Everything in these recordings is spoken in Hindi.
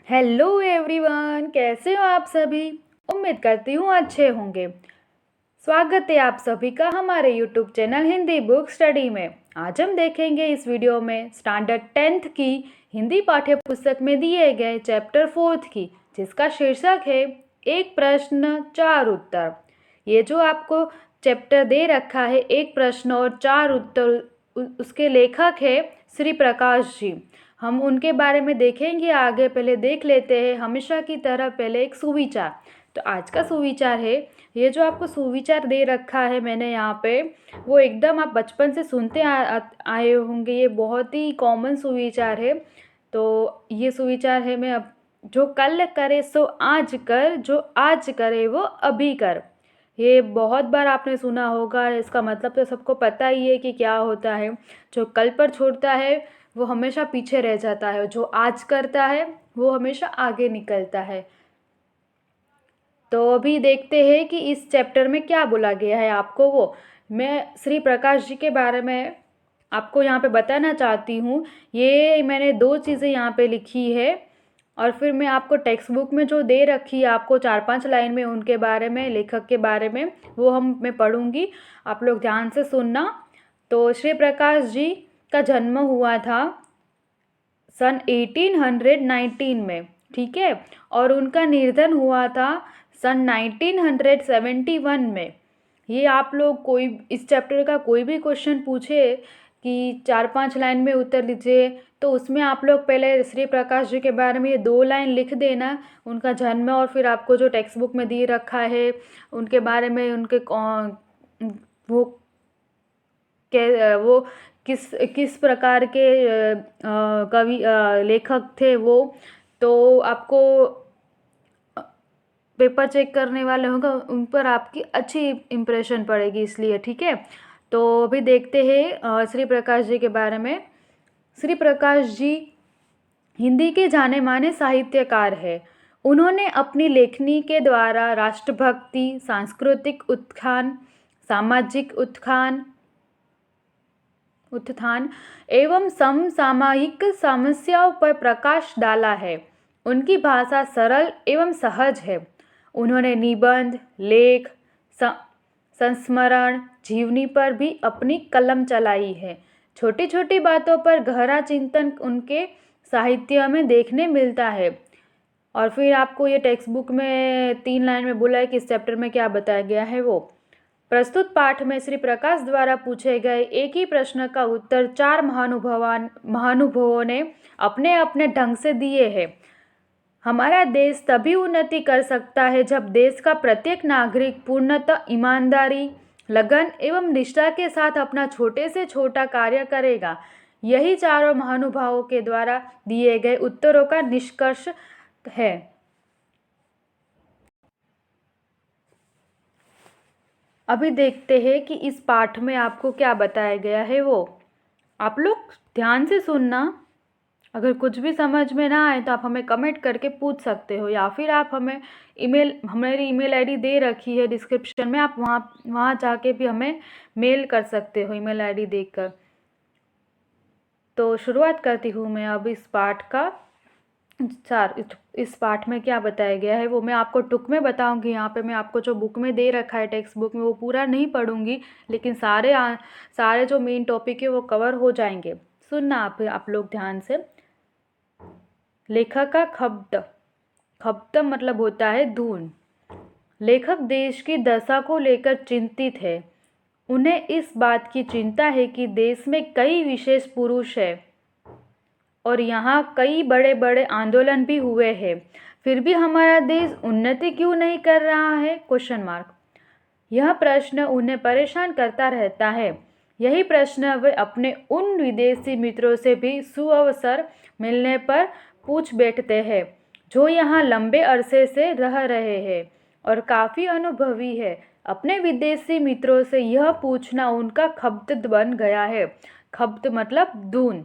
हेलो एवरीवन, कैसे हो आप सभी। उम्मीद करती हूँ अच्छे होंगे। स्वागत है आप सभी का हमारे YouTube channel Hindi book study में। आज हम देखेंगे इस वीडियो में स्टैंडर्ड 10th की हिंदी पाठ्य पुस्तक में दिए गए चैप्टर 4 की, जिसका शीर्षक है एक प्रश्न चार उत्तर। ये जो आपको चैप्टर दे रखा है एक प्रश्न और चार उत्तर, उसके लेखक है श्री प्रकाश जी। हम उनके बारे में देखेंगे आगे। पहले देख लेते हैं हमेशा की तरह पहले एक सुविचार। तो आज का सुविचार है, ये जो आपको सुविचार दे रखा है मैंने यहाँ पे, वो एकदम आप बचपन से सुनते आए होंगे। ये बहुत ही कॉमन सुविचार है। तो ये सुविचार है, मैं अब जो कल करे सो आज कर, जो आज करे वो अभी कर। ये बहुत बार आपने सुना होगा। इसका मतलब तो सबको पता ही है कि क्या होता है। जो कल पर छोड़ता है वो हमेशा पीछे रह जाता है, जो आज करता है वो हमेशा आगे निकलता है। तो अभी देखते हैं कि इस चैप्टर में क्या बोला गया है आपको। वो मैं श्री प्रकाश जी के बारे में आपको यहाँ पे बताना चाहती हूँ। ये मैंने दो चीज़ें यहाँ पे लिखी है और फिर मैं आपको टेक्स्ट बुक में जो दे रखी है आपको 4-5 लाइन में उनके बारे में, लेखक के बारे में, वो मैं पढ़ूँगी। आप लोग ध्यान से सुनना। तो श्री प्रकाश जी का जन्म हुआ था सन 1819 में, ठीक है। और उनका निर्धन हुआ था सन 1971 में। ये आप लोग कोई इस चैप्टर का कोई भी क्वेश्चन पूछे कि 4-5 लाइन में उत्तर दीजिए, तो उसमें आप लोग पहले श्री प्रकाश जी के बारे में ये 2 लाइन लिख देना, उनका जन्म, और फिर आपको जो टेक्स्ट बुक में दे रखा है उनके बारे में, उनके वो वो किस किस प्रकार के कवि लेखक थे वो। तो आपको पेपर चेक करने वाले होंगे, उन पर आपकी अच्छी इम्प्रेशन पड़ेगी, इसलिए ठीक है। तो अभी देखते हैं श्री प्रकाश जी के बारे में। श्री प्रकाश जी हिंदी के जाने माने साहित्यकार है। उन्होंने अपनी लेखनी के द्वारा राष्ट्रभक्ति, सांस्कृतिक उत्थान, सामाजिक उत्थान एवं समसामयिक समस्याओं पर प्रकाश डाला है। उनकी भाषा सरल एवं सहज है। उन्होंने निबंध, लेख, संस्मरण, जीवनी पर भी अपनी कलम चलाई है। छोटी छोटी बातों पर गहरा चिंतन उनके साहित्य में देखने मिलता है। और फिर आपको ये टेक्स्ट बुक में 3 लाइन में बोला है कि इस चैप्टर में क्या बताया गया है वो। प्रस्तुत पाठ में श्री प्रकाश द्वारा पूछे गए एक ही प्रश्न का उत्तर 4 महानुभावों ने अपने अपने ढंग से दिए हैं। हमारा देश तभी उन्नति कर सकता है जब देश का प्रत्येक नागरिक पूर्णतः ईमानदारी, लगन एवं निष्ठा के साथ अपना छोटे से छोटा कार्य करेगा। यही चारों महानुभावों के द्वारा दिए गए उत्तरों का निष्कर्ष है। अभी देखते हैं कि इस पाठ में आपको क्या बताया गया है वो। आप लोग ध्यान से सुनना। अगर कुछ भी समझ में ना आए तो आप हमें कमेंट करके पूछ सकते हो, या फिर आप हमें हमारी ईमेल आईडी दे रखी है डिस्क्रिप्शन में, आप वहाँ जाके भी हमें मेल कर सकते हो ईमेल आईडी देकर। तो शुरुआत करती हूँ मैं अब इस पाठ का। इस पाठ में क्या बताया गया है वो मैं आपको टुक में बताऊंगी। यहाँ पे मैं आपको जो बुक में दे रखा है टेक्स्ट बुक में वो पूरा नहीं पढ़ूंगी, लेकिन सारे जो मेन टॉपिक है वो कवर हो जाएंगे। सुनना आप लोग ध्यान से। लेखक का खब्द मतलब होता है धुन। लेखक देश की दशा को लेकर चिंतित है। उन्हें इस बात की चिंता है कि देश में कई विशेष पुरुष हैं और यहाँ कई बड़े बड़े आंदोलन भी हुए हैं, फिर भी हमारा देश उन्नति क्यों नहीं कर रहा है? Question mark. यह प्रश्न उन्हें परेशान करता रहता है। यही प्रश्न वे अपने उन विदेशी मित्रों से भी सुअवसर मिलने पर पूछ बैठते हैं, जो यहाँ लंबे अरसे से रह रहे हैं और काफ़ी अनुभवी है। अपने विदेशी मित्रों से यह पूछना उनका खब्द बन गया है। खब्द मतलब धुन।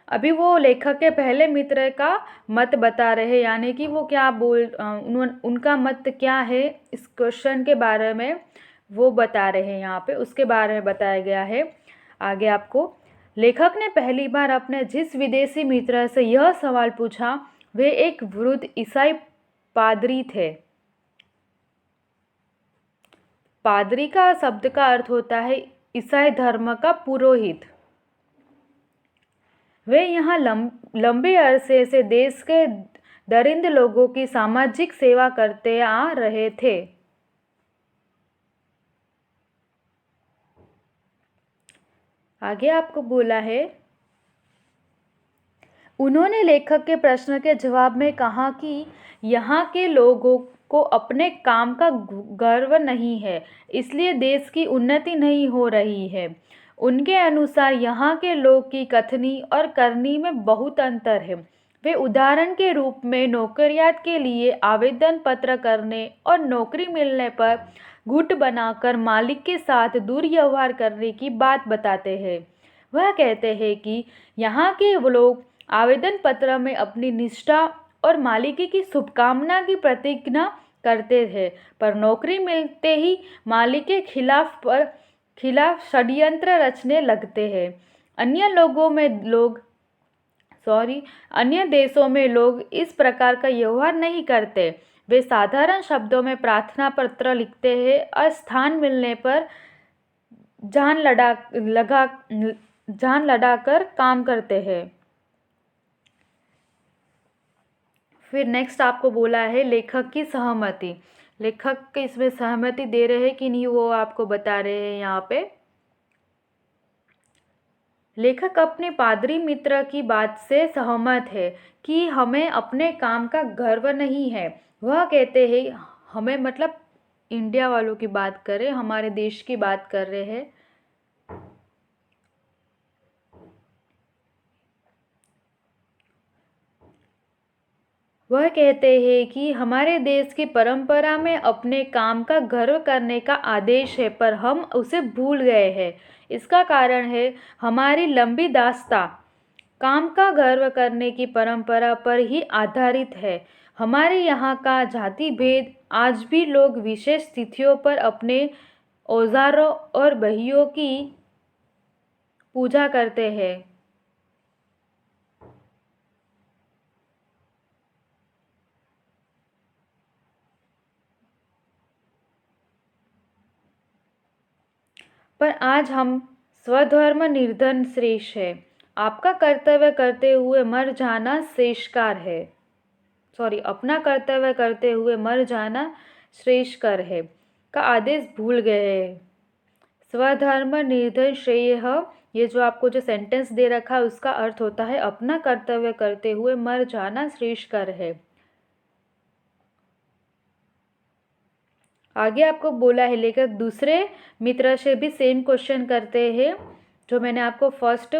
अभी वो लेखक के पहले मित्र का मत बता रहे, यानी कि वो क्या उनका मत क्या है इस क्वेश्चन के बारे में वो बता रहे हैं। यहाँ पे उसके बारे में बताया गया है। आगे आपको, लेखक ने पहली बार अपने जिस विदेशी मित्र से यह सवाल पूछा वे एक वृद्ध ईसाई पादरी थे। पादरी का शब्द का अर्थ होता है ईसाई धर्म का पुरोहित। वे यहाँ लंबे अरसे से देश के दरिद्र लोगों की सामाजिक सेवा करते आ रहे थे। आगे आपको बोला है, उन्होंने लेखक के प्रश्न के जवाब में कहा कि यहाँ के लोगों को अपने काम का गर्व नहीं है, इसलिए देश की उन्नति नहीं हो रही है। उनके अनुसार यहाँ के लोग की कथनी और करनी में बहुत अंतर है। वे उदाहरण के रूप में नौकरियात के लिए आवेदन पत्र करने और नौकरी मिलने पर गुट बनाकर मालिक के साथ दुर्व्यवहार करने की बात बताते हैं। वह कहते हैं कि यहाँ के लोग आवेदन पत्र में अपनी निष्ठा और मालिकी की शुभकामना की प्रतिज्ञा करते थे, पर नौकरी मिलते ही मालिक के खिलाफ षड्यंत्र रचने लगते हैं। अन्य देशों में लोग इस प्रकार का व्यवहार नहीं करते। वे साधारण शब्दों में प्रार्थना पत्र लिखते हैं और स्थान मिलने पर जान लड़ाकर काम करते हैं। फिर नेक्स्ट आपको बोला है लेखक की सहमति। लेखक इसमें सहमति दे रहे हैं कि नहीं वो आपको बता रहे हैं यहाँ पे। लेखक अपने पादरी मित्र की बात से सहमत है कि हमें अपने काम का गर्व नहीं है। वह कहते हैं, हमें मतलब इंडिया वालों की बात करें, हमारे देश की बात कर रहे हैं। वह कहते हैं कि हमारे देश की परंपरा में अपने काम का गर्व करने का आदेश है, पर हम उसे भूल गए हैं। इसका कारण है हमारी लंबी दास्तां काम का गर्व करने की परंपरा पर ही आधारित है। हमारे यहाँ का जाति भेद आज भी लोग विशेष तिथियों पर अपने औजारों और बहियों की पूजा करते हैं। पर आज हम स्वधर्म निर्धन श्रेष्ठ है। आपका कर्तव्य करते हुए मर जाना श्रेष्ठकार है। अपना कर्तव्य करते हुए मर जाना श्रेष्ठकर है का आदेश भूल गए हैं। स्वधर्म निर्धन श्रेय, ये जो आपको जो सेंटेंस दे रखा है उसका अर्थ होता है अपना कर्तव्य करते हुए मर जाना श्रेष्ठकर है। आगे आपको बोला है लेखक दूसरे मित्र से भी सेम क्वेश्चन करते हैं जो मैंने आपको फर्स्ट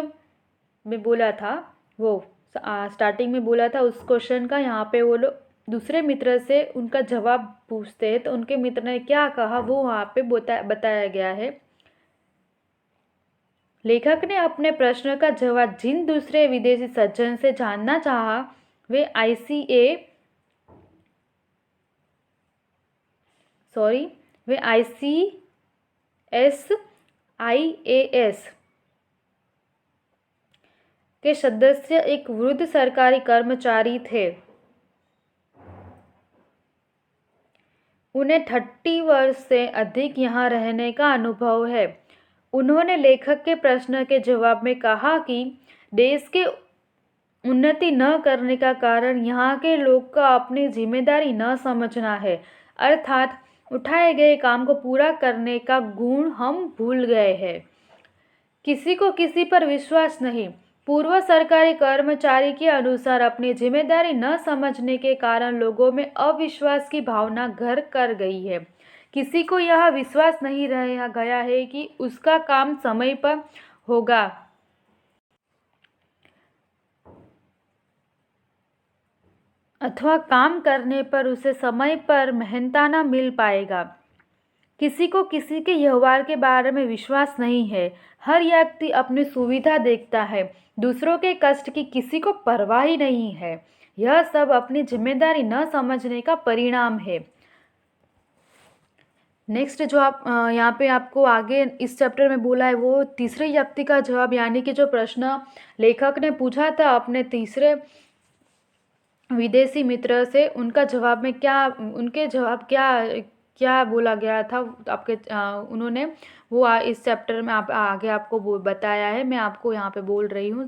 में बोला था, वो स्टार्टिंग में बोला था उस क्वेश्चन का। यहाँ पे वो लोग दूसरे मित्र से उनका जवाब पूछते हैं तो उनके मित्र ने क्या कहा वो वहाँ पे बताया गया है। लेखक ने अपने प्रश्न का जवाब जिन दूसरे विदेशी सज्जन से जानना चाहा वे ICSIAS के सदस्य एक वृद्ध सरकारी कर्मचारी थे। उन्हें 30 वर्ष से अधिक यहाँ रहने का अनुभव है। उन्होंने लेखक के प्रश्न के जवाब में कहा कि देश के उन्नति न करने का कारण यहाँ के लोग का अपनी जिम्मेदारी न समझना है, अर्थात उठाए गए काम को पूरा करने का गुण हम भूल गए हैं। किसी को किसी पर विश्वास नहीं। पूर्व सरकारी कर्मचारी के अनुसार अपनी जिम्मेदारी न समझने के कारण लोगों में अविश्वास की भावना घर कर गई है। किसी को यह विश्वास नहीं रह गया है कि उसका काम समय पर होगा अथवा काम करने पर उसे समय पर मेहनताना मिल पाएगा। किसी को किसी के व्यवहार के बारे में विश्वास नहीं है। हर व्यक्ति अपनी सुविधा देखता है, दूसरों के कष्ट की किसी को परवाह ही नहीं है। यह सब अपनी जिम्मेदारी न समझने का परिणाम है। नेक्स्ट जो आप यहाँ पे आपको आगे इस चैप्टर में बोला है वो तीसरे व्यक्ति का जवाब, यानी कि जो प्रश्न लेखक ने पूछा था अपने तीसरे विदेशी मित्र से उनका जवाब में क्या, उनके जवाब क्या क्या बोला गया था आपके उन्होंने वो इस चैप्टर में आप आगे आपको बताया है। मैं आपको यहाँ पे बोल रही हूँ।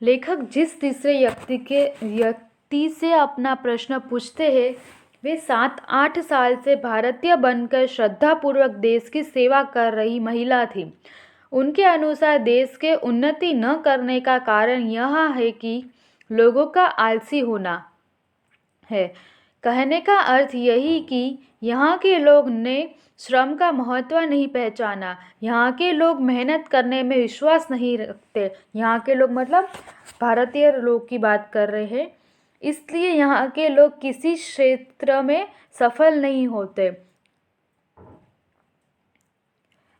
लेखक जिस तीसरे व्यक्ति से अपना प्रश्न पूछते हैं वे 7-8 साल से भारतीय बनकर श्रद्धापूर्वक देश की सेवा कर रही महिला थी। उनके अनुसार देश के उन्नति न करने का कारण यह है कि लोगों का आलसी होना है। कहने का अर्थ यही कि यहाँ के लोग ने श्रम का महत्व नहीं पहचाना। यहाँ के लोग मेहनत करने में विश्वास नहीं रखते। यहाँ के लोग मतलब भारतीय लोग की बात कर रहे हैं। इसलिए यहाँ के लोग किसी क्षेत्र में सफल नहीं होते।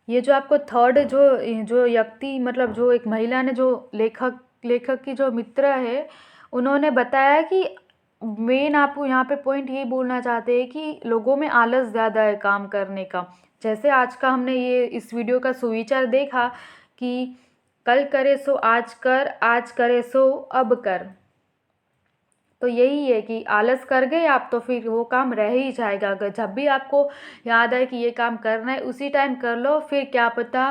ये जो आपको थर्ड जो व्यक्ति मतलब जो एक महिला ने जो लेखक की जो मित्र है उन्होंने बताया कि मेन आपको यहाँ पे पॉइंट ये बोलना चाहते हैं कि लोगों में आलस ज़्यादा है काम करने का। जैसे आज का हमने ये इस वीडियो का सुविचार देखा कि कल करे सो आज कर, आज करे सो अब कर। तो यही है कि आलस कर गए आप तो फिर वो काम रह ही जाएगा। अगर जब भी आपको याद आए कि ये काम करना है उसी टाइम कर लो, फिर क्या पता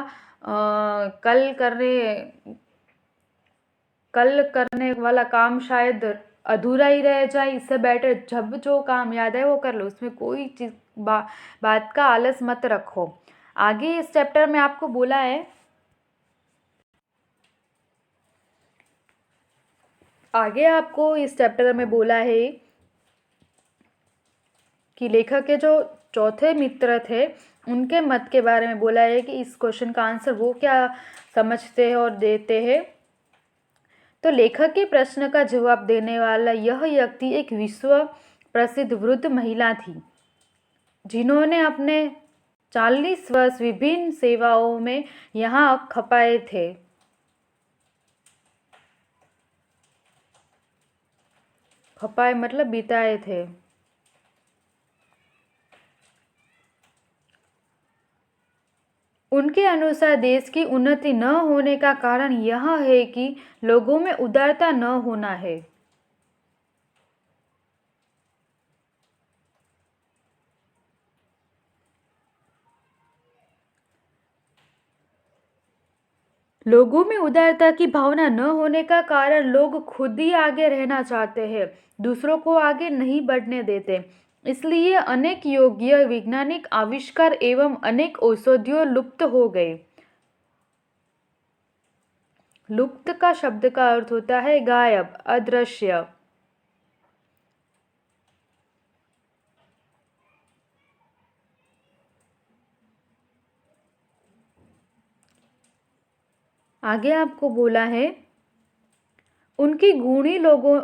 कल करने वाला काम शायद अधूरा ही रह जाए। इससे बेटर जब जो काम याद है वो कर लो, उसमें कोई चीज़ बात का आलस मत रखो। आगे इस चैप्टर में आपको बोला है, आगे आपको इस चैप्टर में बोला है कि लेखक के जो चौथे मित्र थे उनके मत के बारे में बोला है कि इस क्वेश्चन का आंसर वो क्या समझते हैं और देते हैं। तो लेखक के प्रश्न का जवाब देने वाला यह व्यक्ति एक विश्व प्रसिद्ध वृद्ध महिला थी जिन्होंने अपने 40 वर्ष विभिन्न सेवाओं में यहाँ खपाए थे। खपाए मतलब बिताए थे। उनके अनुसार देश की उन्नति न होने का कारण यह है कि लोगों में उदारता न होना है। लोगों में उदारता की भावना न होने का कारण लोग खुद ही आगे रहना चाहते हैं, दूसरों को आगे नहीं बढ़ने देते। इसलिए अनेक योग्य वैज्ञानिक आविष्कार एवं अनेक औषधियों लुप्त हो गए। लुप्त का शब्द का अर्थ होता है गायब, अदृश्य। आगे आपको बोला है उनकी गुणी लोगों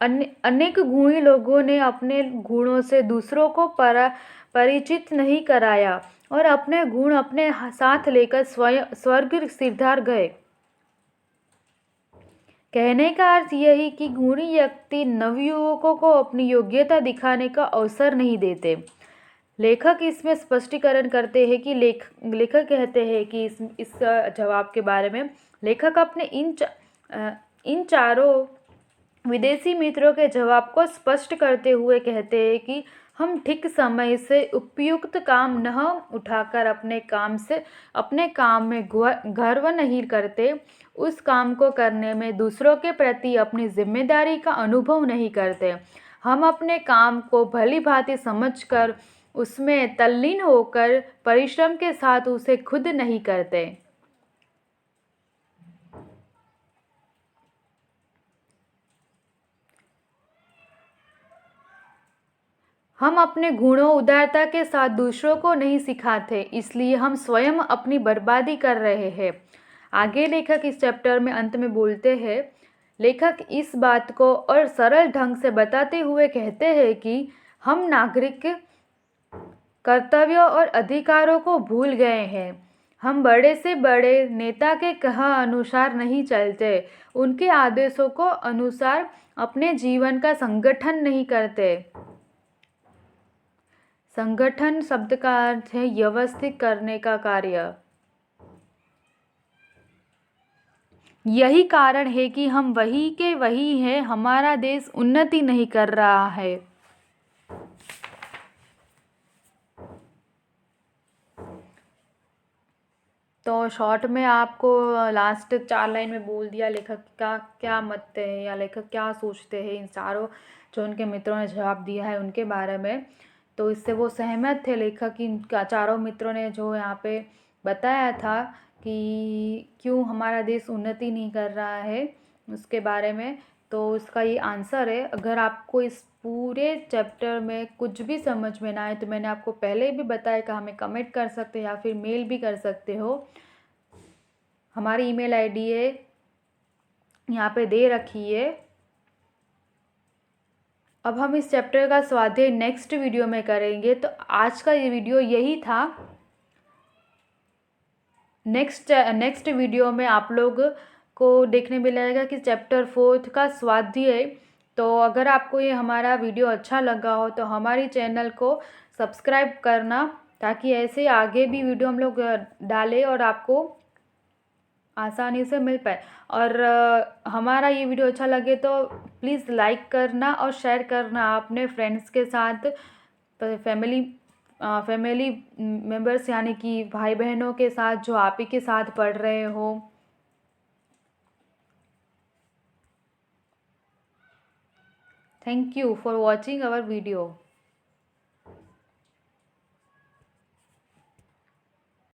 अनेक गुणी लोगों ने अपने गुणों से दूसरों को परिचित नहीं कराया और अपने गुण अपने साथ लेकर स्वर्ग सिधार गए। कहने का अर्थ यही कि गुणी व्यक्ति नवयुवकों को अपनी योग्यता दिखाने का अवसर नहीं देते। लेखक इसमें स्पष्टीकरण करते हैं कि लेखक कहते हैं कि इस जवाब के बारे में लेखक अपने इन चारों विदेशी मित्रों के जवाब को स्पष्ट करते हुए कहते हैं कि हम ठीक समय से उपयुक्त काम न उठाकर अपने काम में गर्व नहीं करते, उस काम को करने में दूसरों के प्रति अपनी जिम्मेदारी का अनुभव नहीं करते। हम अपने काम को भली भांति समझकर उसमें तल्लीन होकर परिश्रम के साथ उसे खुद नहीं करते। हम अपने गुणों उदारता के साथ दूसरों को नहीं सिखाते, इसलिए हम स्वयं अपनी बर्बादी कर रहे हैं। आगे लेखक इस चैप्टर में अंत में बोलते हैं, लेखक इस बात को और सरल ढंग से बताते हुए कहते हैं कि हम नागरिक कर्तव्यों और अधिकारों को भूल गए हैं। हम बड़े से बड़े नेता के कहा अनुसार नहीं चलते, उनके आदेशों को अनुसार अपने जीवन का संगठन नहीं करते। संगठन शब्द का अर्थ है व्यवस्थित करने का कार्य। यही कारण है कि हम वही के वही हैं, हमारा देश उन्नति नहीं कर रहा है। तो शॉर्ट में आपको लास्ट 4 लाइन में बोल दिया लेखक का क्या मत है या लेखक क्या सोचते हैं इन चारों जो उनके मित्रों ने जवाब दिया है उनके बारे में। तो इससे वो सहमत थे लेखक की, चारों मित्रों ने जो यहाँ पे बताया था कि क्यों हमारा देश उन्नति नहीं कर रहा है उसके बारे में। तो उसका ये आंसर है। अगर आपको इस पूरे चैप्टर में कुछ भी समझ में ना आए तो मैंने आपको पहले भी बताया कि हमें कमेंट कर सकते हो या फिर मेल भी कर सकते हो। हमारी ईमेल आईडी है यहाँ पे दे रखी है। अब हम इस चैप्टर का स्वाध्याय नेक्स्ट वीडियो में करेंगे। तो आज का ये वीडियो यही था। नेक्स्ट वीडियो में आप लोग को देखने मिलेगा कि चैप्टर 4 का स्वाध्याय। तो अगर आपको ये हमारा वीडियो अच्छा लगा हो तो हमारी चैनल को सब्सक्राइब करना, ताकि ऐसे आगे भी वीडियो हम लोग डालें और आपको आसानी से मिल पाए। और हमारा ये वीडियो अच्छा लगे तो प्लीज़ लाइक करना और शेयर करना अपने फ्रेंड्स के साथ, फैमिली मेम्बर्स यानी कि भाई बहनों के साथ जो आप ही के साथ पढ़ रहे हो। Thank you for watching our video.